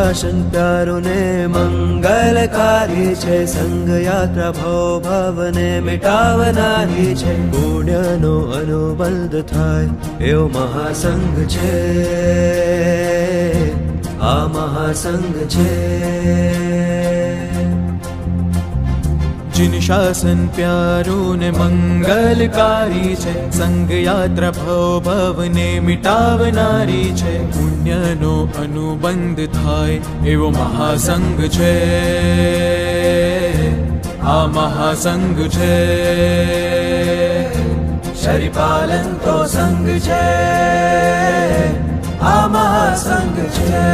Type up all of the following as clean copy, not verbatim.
શાસન પ્યારું ને મંગલકારી છે, સંઘ યાત્રા ભવ ભવને મિટાવનારી છે, પુણ્યનો અનુબંધ થાય એવો મહાસંઘ છે, આ મહાસંઘ છે। जिन शासन प्यारों ने मंगलकारी छे, संघ यात्रा भव भवने मिटावनारी छे, पुण्यनो अनुबंध थाय एवो महासंघ छे, आ महासंघ छे। शरीपालन तो संघ छे, आ महासंघ छे।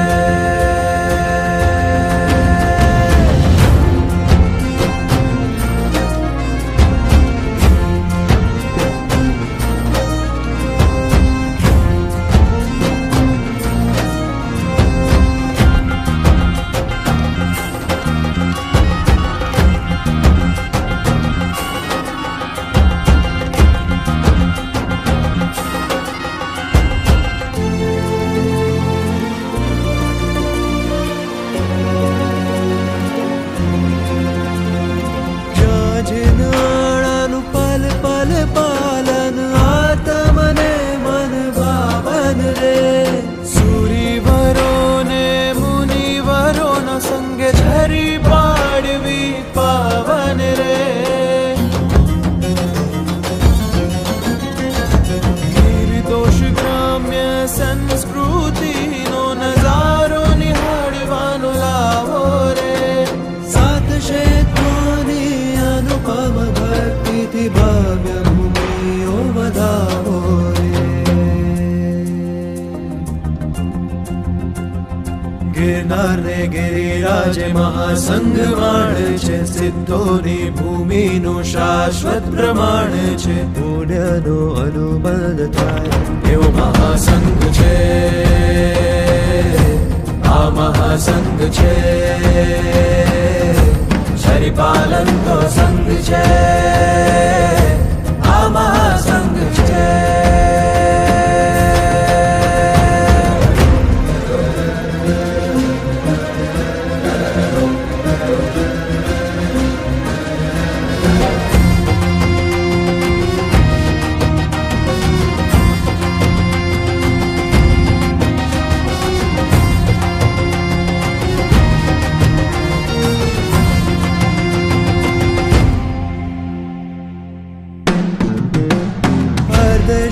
पालन आत्मने मन भावन रे, सूरीवरो ने मुनिवरो न संगे झरी पाड़वी पावन रे, निर्दोष ग्राम्य संस्कृति नो नजारो निहाळवानो लावो रे, सात क्षेत्रोनी अनुपम भक्ति थी भव्य भूमिओ बधावो रे। गिरनार ने गिरिराजे महासंघ माण छे, सिद्धोनी भूमिनु शाश्वत प्रमाण छे, पुण्यनो अनुबंध थाय एवो महासंघ छे, आ महासंघ छे। शरीपालन तो संघ छे, आ महासंघ छे।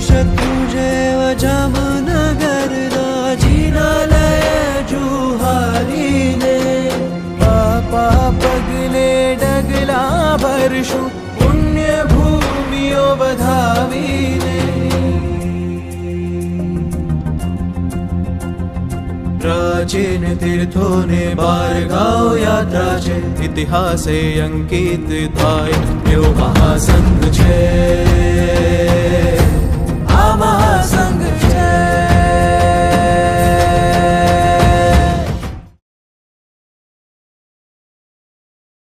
शत्रुजे जामनगर जिनालय जुहारी ने, पापा पगले डगला भरशु पुण्य भूमिओ बधावीने, प्राचीन तीर्थों ने बारगाव यात्रा छे, इतिहासे अंकित थाय एवो महासंघ छे।